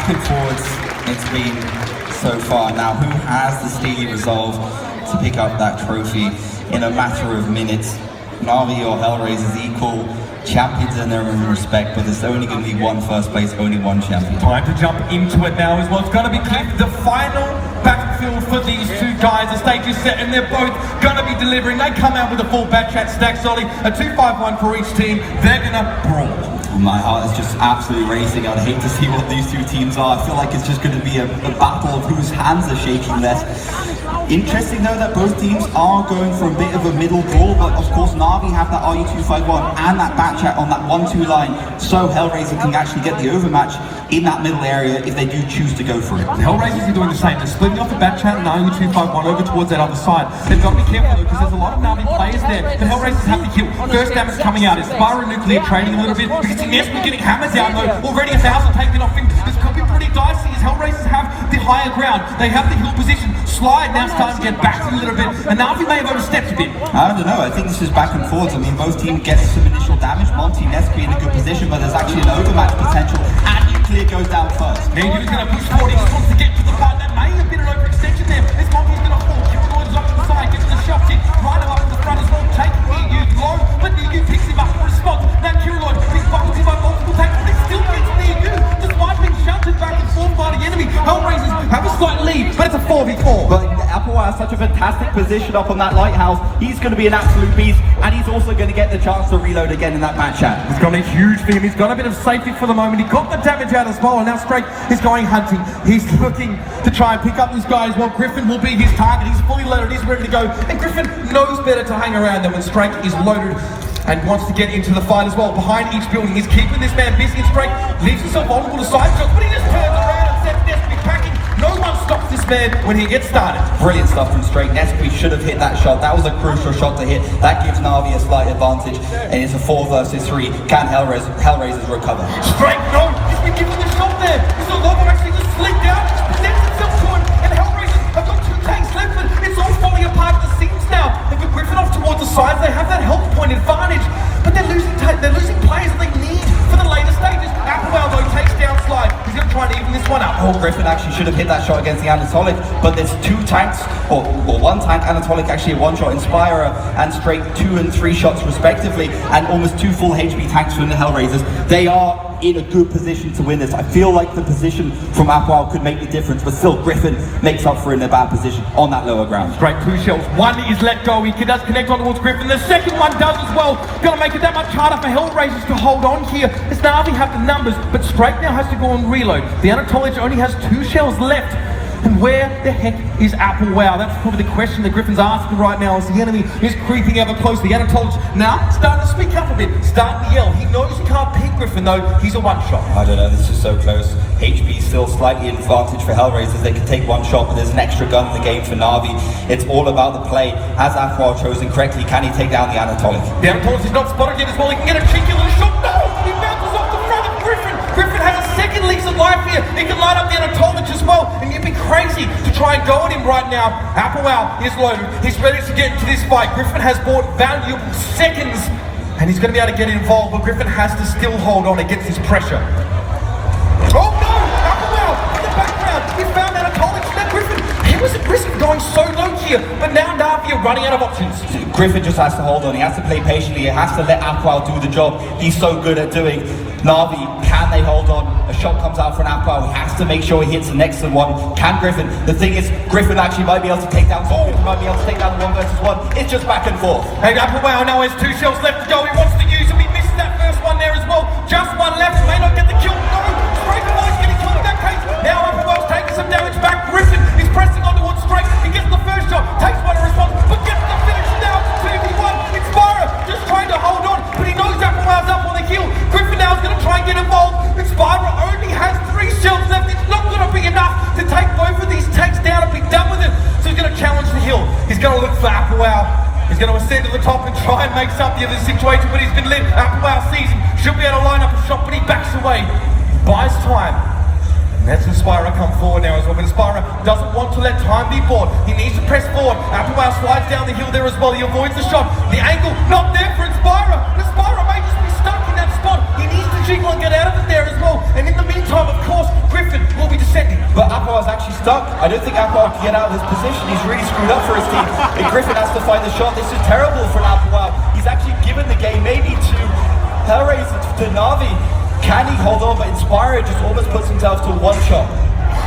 back and forwards it's been so far. Now, who has the steely resolve to pick up that trophy in a matter of minutes? NAVI or Hellraisers equal champions in their own respect, but there's only going to be one first place, only one champion. Time to jump into it now as well. It's going to be the final battlefield for these two guys. The stage is set and they're both going to be delivering. They come out with a full batch chat stack, Solly, a 2-5-1 for each team. They're going to brawl. My heart is just absolutely racing. I'd hate to see what these two teams are. I feel like it's just going to be a battle of whose hands are shaking less. Interesting though that both teams are going for a bit of a middle brawl, but of course NAVI have that RU251 and that back chat on that 1-2 line, so Hellraiser can actually get the overmatch in that middle area if they do choose to go for it. The Hellraisers are doing the same. They're splitting off the back chat and RU251 over towards that other side. They've got to be careful though, because there's a lot of NAVI players there. The Hellraisers have to kill. First damage coming out is Spyro Nuclear trading a little bit. Because Nesby getting hammered down though. Already 1,000 taken off him. This could be pretty dicey as Hellraisers have the higher ground. They have the hill position. Slide now starting to get back a little bit, and NAVI may have overstepped a bit. I don't know, I think this is back and forwards. I mean, both teams get some initial damage. Monty Nesby in a good position, but there's actually an overmatch potential, and Nuclear goes down first. Now he's going to push forward. He just wants to get to the fight. That may have been an overextension there. This Monty's going to fall. Kiriloid is up to the side, gets the shots in. Rhino up to the front as well, taking EU low, but EU picks him up in response. Now Kiriloid, big buckles him by multiple takes, but he still gets EU, despite being shunted back and forth by the enemy. Hellraisers have a slight lead, but it's a 4v4. But Apple has such a fantastic position up on that lighthouse. He's going to be an absolute beast, and he's also going to get the chance to reload again in that match chat. He's got a huge for him. He's got a bit of safety for the moment. He got the damage out as well, and now Strake is going hunting. He's looking to try and pick up this guy as well. Griffin will be his target. He's fully loaded. He's ready to go. And Griffin knows better to hang around than when Strake is loaded and wants to get into the fight as well. Behind each building, he's keeping this man busy, and Strake leaves himself vulnerable to side shots, but he just turns around and sets Nesby packing. No one stops this man when he gets started. Brilliant stuff from Strake. Nesby should have hit that shot. That was a crucial shot to hit. That gives NAVI a slight advantage, and it's a 4 versus 3. Can Hellraisers recover? Strake, no! He's been given the shot there. This Lobo actually just slipped down, presents himself to him, and Hellraisers have got 2 tanks left, but it's all falling apart at the seams now. They've got Griffin off towards the sides. They have that health point advantage, but they're losing players that they need for the later stages. Applewell though takes down Slide. He's going to try and even this one up. Oh, Griffin actually should have hit that shot against the Anatolic, but there's 2 tanks, or 1 tank, Anatolic actually a 1-shot Inspirer, and Straight 2 and 3 shots respectively, and almost 2 full HP tanks from the Hellraisers. They are in a good position to win this. I feel like the position from Applewell could make the difference, but still Griffin makes up for it in a bad position on that lower ground. Straight 2 shells. One is let go. He does connect on towards Griffin. The second one does as well. Gonna make it that much harder for Hellraisers to hold on here. As NAVI have the numbers, but Straight now has to go and reload. The Anatolic only has 2 shells left. And where the heck is Applewell? That's probably the question that Griffin's asking right now as the enemy is creeping ever closer. The Anatolic now starting to speak up a bit, starting to yell. He knows he can't pick Griffin though. He's a 1-shot. I don't know, this is so close. HP still slightly in advantage for Hellraisers. They can take 1 shot, but there's an extra gun in the game for NAVI. It's all about the play. Has Applewell chosen correctly? Can he take down the Anatolic? The Anatolic is not spotted yet as well. He can get a cheeky little shot. No! He bounces off the front of Griffin. Griffin has a second lease of life here. He can light up the Anatolic as well. And you'd be crazy to try and go at him right now. Applewell is loaded. He's ready to get into this fight. Griffin has bought valuable seconds, and he's going to be able to get involved, but Griffin has to still hold on against this pressure. Oh no! Applewell in the background. He found Anatolic. Now Griffin, he was at risk of going so low here, but now NAVI are running out of options. Griffin just has to hold on. He has to play patiently. He has to let Applewell do the job he's so good at doing. NAVI, can they hold on? A shot comes out for an Applewell. He has to make sure he hits the next one. Can Griffin? The thing is, Griffin actually might be able to take down Griffin might be able to take down the 1 versus 1. It's just back and forth. And Applewell now has 2 shells left to go. He wants to use them. He missed that first one there as well. Just 1 left. May not get the kill. No! Straight is getting killed in that case. Now Applewell's taking some damage back. Griffin is pressing on towards Straight. He gets the first shot. Takes 1 in response, but gets the finish now. 2v1. Inspirer just trying to hold on, but he knows Applewell's up on the kill. Griffin now is going to try and get involved. Inspirer only has 3 shells left. It's not going to be enough to take both of these tanks down and be done with it. So he's going to challenge the hill. He's going to look for Applewell. He's going to ascend to the top and try and make something of this situation, but he's been lit. Applewell sees him. Should be able to line up a shot, but he backs away. Buys time. And that's Inspirer come forward now as well, but Inspirer doesn't want to let time be bought. He needs to press forward. Applewell slides down the hill there as well. He avoids the shot. The angle not there for Inspirer. Inspirer may just be stuck in that spot. He needs to jiggle and get out of it there as well. And in the meantime, of course, Griffin will be descending. But Aqua's actually stuck. I don't think Aqua can get out of this position. He's really screwed up for his team. And Griffin has to find the shot. This is terrible for Aqua. He's actually given the game maybe to Hellraiser, to NAVI. Can he hold on? But Inspire just almost puts himself to one shot.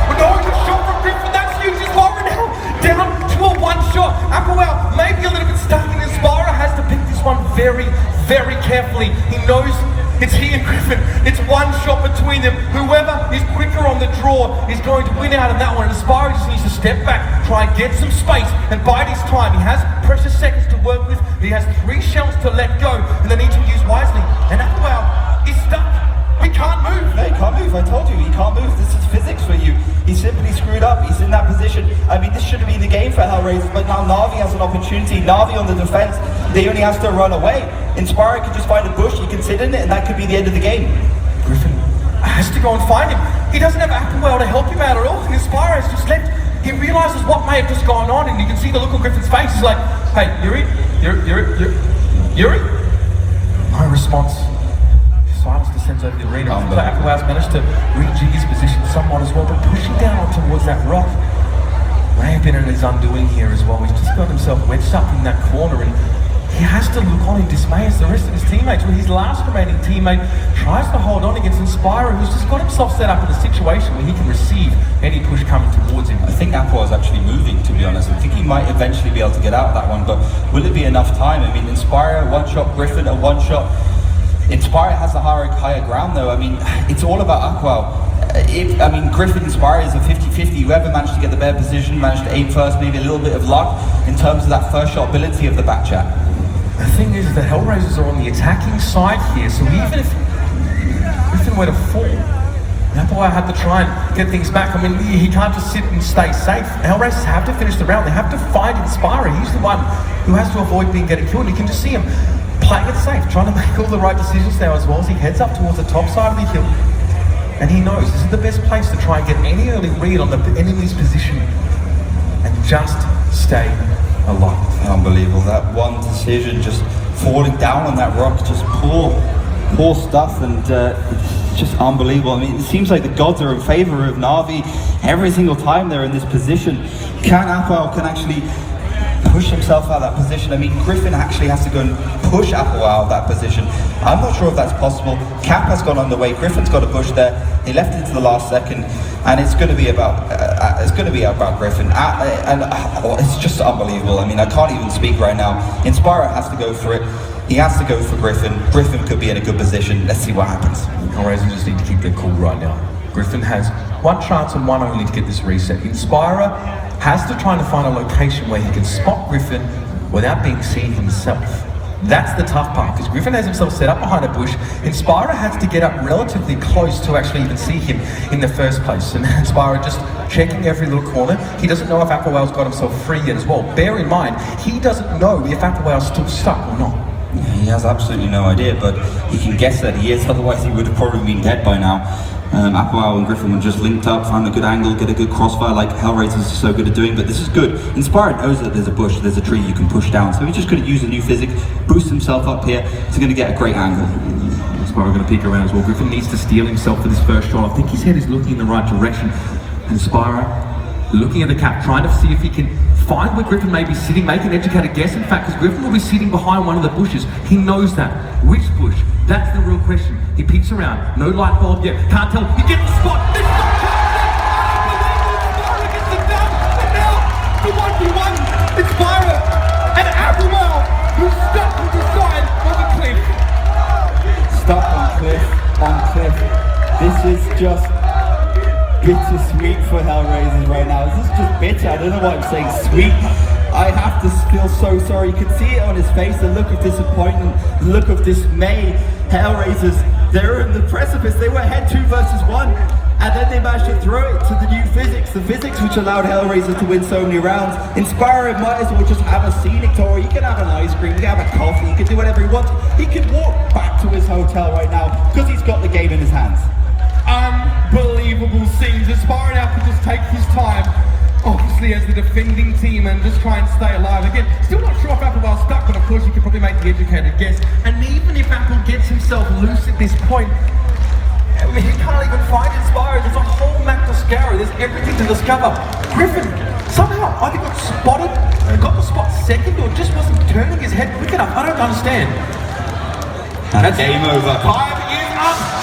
But no, it's a shot from Griffin. That's huge. Inspire now down to a one shot. Aqua maybe a little bit stuck, and Inspire has to pick this one very, very carefully. He knows it's he and Griffin. It's one shot between them. Whoever is quicker on the draw is going to win out in that one. And Inspire just needs to step back, try and get some space, and bide his time. He has precious seconds to work with. He has 3 shells to let go, and they need to use wisely. And Aqua is stuck. We can't move. No, he can't move. I told you, he can't move. This is physics for you. He's simply screwed up. He's in that position. I mean, this should have been the game for Hellraiser, but now NAVI has an opportunity. NAVI on the defense, they only have to run away. Inspire can just find a bush, he can sit in it, and that could be the end of the game. Griffin has to go and find him. He doesn't have Applewell to help him out at all. Inspire has just left. He realizes what may have just gone on, and you can see the look on Griffin's face. He's like, hey, Yuri? No response. Silence descends over the arena. So Applewell's managed to rejig his position somewhat as well, but pushing down towards that rock may have been in his undoing here as well. He's just got himself wedged up in that corner, and he has to look on in dismay as the rest of his teammates, when his last remaining teammate tries to hold on against Inspire, who's just got himself set up in a situation where he can receive any push coming towards him. I think Aqua is actually moving, to be honest. I think he might eventually be able to get out of that one, but will it be enough time? I mean, Inspire, one shot, Griffin, a one shot. Inspire has the higher ground though. I mean, it's all about Aqua. Griffin Inspire is a 50-50. Whoever managed to get the better position, managed to aim first, maybe a little bit of luck in terms of that first shot ability of the back chat. The thing is that Hellraisers are on the attacking side here, so even if Griffin were to fall, Aqua had to try and get things back. I mean, he can't just sit and stay safe. Hellraisers have to finish the round. They have to find Inspire. He's the one who has to avoid getting killed. You can just see him playing it safe, trying to make all the right decisions now as well as he heads up towards the top side of the hill. And he knows this is the best place to try and get any early read on the enemy's position and just stay alive. Unbelievable, that one decision, just falling down on that rock, just poor stuff, and it's just unbelievable. I mean, it seems like the gods are in favor of NAVI every single time they're in this position. Can actually push himself out of that position? I mean, Griffin actually has to go and push Apple out of that position. I'm not sure if that's possible. Cap has gone on the way. Griffin's got a push there. He left it to the last second, and it's going to be about Griffin. It's just unbelievable. I mean, I can't even speak right now. Inspire has to go for it. He has to go for Griffin. Griffin could be in a good position. Let's see what happens. Hellraisers just need to keep their cool right now. Griffin has one chance and one only to get this reset. Inspirer has to try and find a location where he can spot Griffin without being seen himself. That's the tough part, because Griffin has himself set up behind a bush. Inspirer has to get up relatively close to actually even see him in the first place. And Inspirer just checking every little corner. He doesn't know if Applewell's got himself free yet as well. Bear in mind, he doesn't know if Applewell's still stuck or not. He has absolutely no idea, but he can guess that he is, otherwise he would have probably been dead by now. Aqua and Griffin were just linked up, find a good angle, get a good crossfire like Hellraisers are so good at doing, but this is good. Inspired knows that there's a bush, there's a tree you can push down, so he's just going to use a new physics, boost himself up here, he's going to get a great angle. Inspired going to peek around as well. Griffin needs to steel himself for this first shot. I think his head is looking in the right direction. Inspirer looking at the cap, trying to see if he can find where Griffin may be sitting, make an educated guess, in fact, because Griffin will be sitting behind one of the bushes. He knows that. Which bush? That's the real question. He peeks around, no light bulb yet, can't tell. He gets the spot. This shot Inspirer gets it down, and now the 1v1. Inspirer and Applewell, who's stuck on the side of the cliff. Stuck on cliff. This is just bittersweet for Hellraisers right now. This is just bitter. I don't know why I'm saying sweet. I have to feel so sorry. You can see it on his face, the look of disappointment, the look of dismay. Hellraisers, they're in the precipice. They were ahead 2 versus 1, and then they managed to throw it to the new physics, the physics which allowed Hellraisers to win so many rounds. Inspire might as well just have a scenic tour. You can have an ice cream, you can have a coffee, you can do whatever he wants. He can walk back to his hotel right now because he's got the game in his hands. Unbelievable scenes. Inspire now can just take his time, obviously as the defending team, and just try and stay alive. Again, still not sure if Applewell's stuck, but of course you can probably make the educated guess. And even if Apple gets himself loose at this point, I mean, he can't even find Inspire. There's a whole map to scour. There's everything to discover. Griffin somehow either got spotted, got the spot second, or just wasn't turning his head quick enough. I don't understand. That's game over. Time is up.